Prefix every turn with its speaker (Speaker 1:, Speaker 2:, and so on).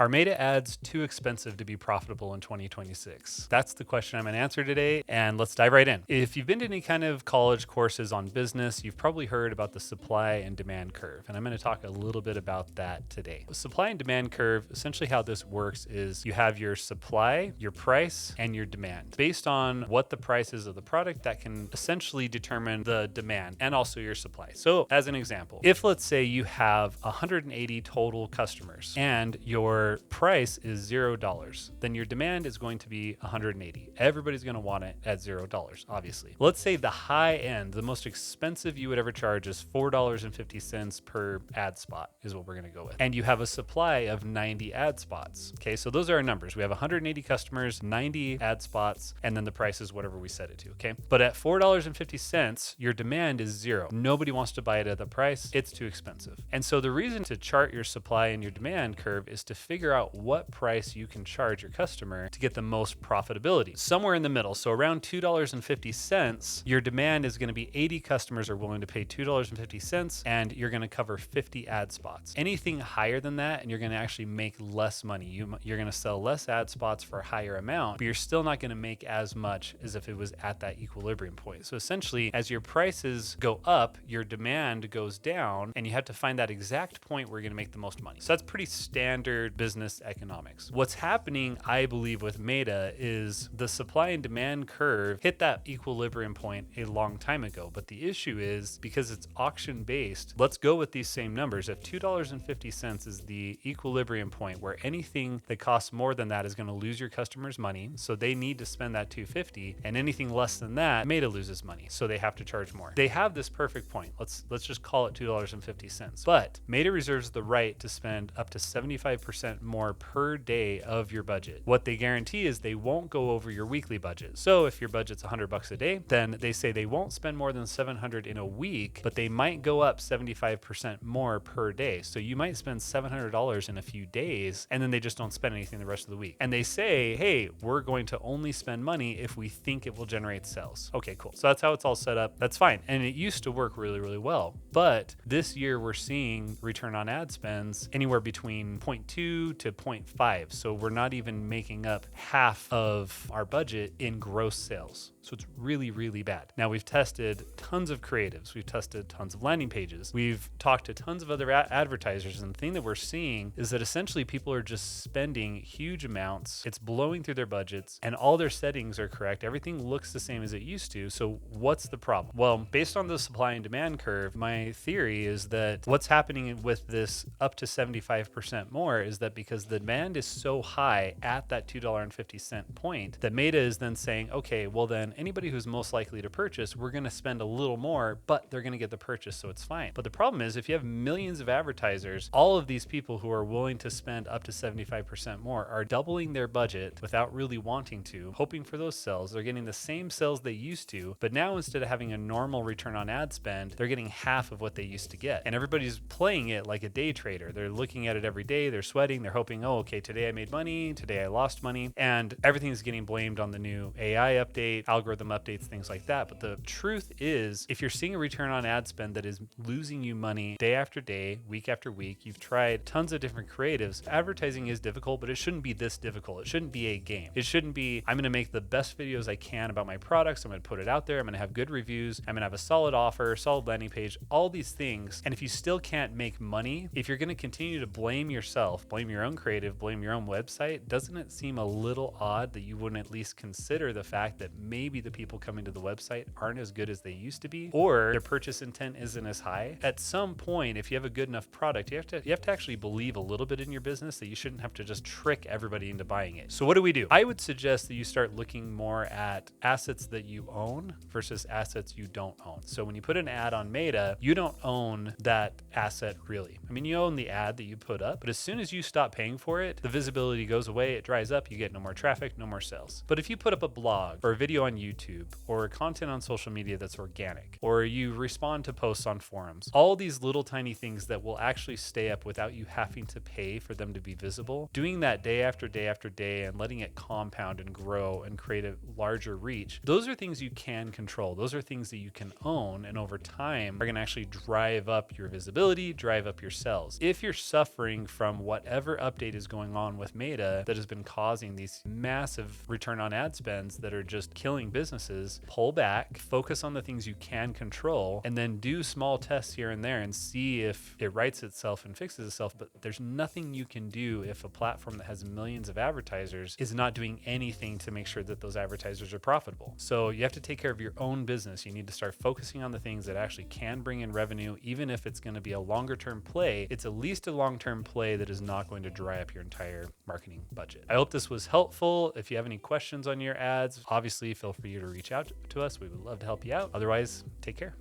Speaker 1: Are Meta ads too expensive to be profitable in 2026? That's the question I'm going to answer today, and let's dive right in. If you've been to any kind of college courses on business, you've probably heard about the supply and demand curve, and I'm going to talk a little bit about that today. The supply and demand curve, essentially how this works is you have your supply, your price, and your demand. Based on what the price is of the product, that can essentially determine the demand and also your supply. So as an example, if let's say you have 180 total customers and your price is $0, then your demand is going to be 180. Everybody's going to want it at $0, obviously. Let's say the high end, the most expensive you would ever charge is $4.50 per ad spot is what we're going to go with. And you have a supply of 90 ad spots. Okay, so those are our numbers. We have 180 customers, 90 ad spots, and then the price is whatever we set it to, okay? But at $4.50, your demand is zero. Nobody wants to buy it at the price. It's too expensive. And so the reason to chart your supply and your demand curve is to figure out what price you can charge your customer to get the most profitability. Somewhere in the middle, so around $2.50, your demand is going to be 80 customers are willing to pay $2.50, and you're going to cover 50 ad spots. Anything higher than that, and you're going to actually make less money. You're going to sell less ad spots for a higher amount, but you're still not going to make as much as if it was at that equilibrium point. So essentially, as your prices go up, your demand goes down, and you have to find that exact point where you're going to make the most money. So that's pretty standard business economics. What's happening, I believe, with Meta is the supply and demand curve hit that equilibrium point a long time ago. But the issue is because it's auction based, let's go with these same numbers. If $2.50 is the equilibrium point where anything that costs more than that is going to lose your customers money, so they need to spend that $2.50, and anything less than that, Meta loses money, so they have to charge more. They have this perfect point. Let's just call it $2.50. But Meta reserves the right to spend up to 75% more per day of your budget. What they guarantee is they won't go over your weekly budget. So if your budget's $100 a day, then they say they won't spend more than $700 in a week, but they might go up 75% more per day. So you might spend $700 in a few days, and then they just don't spend anything the rest of the week. And they say, hey, we're going to only spend money if we think it will generate sales. Okay, cool. So that's how it's all set up. That's fine. And it used to work really, really well. But this year we're seeing return on ad spends anywhere between 0.2 to 0.5. So we're not even making up half of our budget in gross sales. So it's really, really bad. Now we've tested tons of creatives. We've tested tons of landing pages. We've talked to tons of other advertisers. And the thing that we're seeing is that essentially people are just spending huge amounts. It's blowing through their budgets and all their settings are correct. Everything looks the same as it used to. So what's the problem? Well, based on the supply and demand curve, my theory is that what's happening with this up to 75% more is that because the demand is so high at that $2.50 point, that Meta is then saying, okay, well then anybody who's most likely to purchase, we're going to spend a little more, but they're going to get the purchase, so it's fine. But the problem is if you have millions of advertisers, all of these people who are willing to spend up to 75% more are doubling their budget without really wanting to, hoping for those sales. They're getting the same sales they used to, but now instead of having a normal return on ad spend, they're getting half of what they used to get. And everybody's playing it like a day trader. They're looking at it every day, they're sweating, they're hoping, oh, okay, today I made money, today I lost money, and everything is getting blamed on the new AI update, algorithm updates, things like that. But the truth is, if you're seeing a return on ad spend that is losing you money day after day, week after week, you've tried tons of different creatives, advertising is difficult, but it shouldn't be this difficult. It shouldn't be a game. It shouldn't be, I'm going to make the best videos I can about my products, I'm going to put it out there, I'm going to have good reviews, I'm going to have a solid offer, solid landing page, all these things. And if you still can't make money, if you're going to continue to blame yourself, blame your own creative, blame your own website, doesn't it seem a little odd that you wouldn't at least consider the fact that maybe the people coming to the website aren't as good as they used to be, or their purchase intent isn't as high? At some point, if you have a good enough product, you have to actually believe a little bit in your business, that you shouldn't have to just trick everybody into buying it. So what do? I would suggest that you start looking more at assets that you own versus assets you don't own. So when you put an ad on Meta, you don't own that asset really. I mean, you own the ad that you put up, but as soon as you stop paying for it, the visibility goes away, it dries up, you get no more traffic, no more sales. But if you put up a blog or a video on YouTube or content on social media that's organic, or you respond to posts on forums, all these little tiny things that will actually stay up without you having to pay for them to be visible, doing that day after day after day and letting it compound and grow and create a larger reach, those are things you can control. Those are things that you can own, and over time are going to actually drive up your visibility, drive up your sales. If you're suffering from whatever whatever update is going on with Meta that has been causing these massive return on ad spends that are just killing businesses, pull back, focus on the things you can control, and then do small tests here and there and see if it rights itself and fixes itself. But there's nothing you can do if a platform that has millions of advertisers is not doing anything to make sure that those advertisers are profitable. So you have to take care of your own business. You need to start focusing on the things that actually can bring in revenue. Even if it's going to be a longer term play, it's at least a long-term play that is not going to dry up your entire marketing budget. I hope this was helpful. If you have any questions on your ads, obviously feel free to reach out to us. We would love to help you out. Otherwise, take care.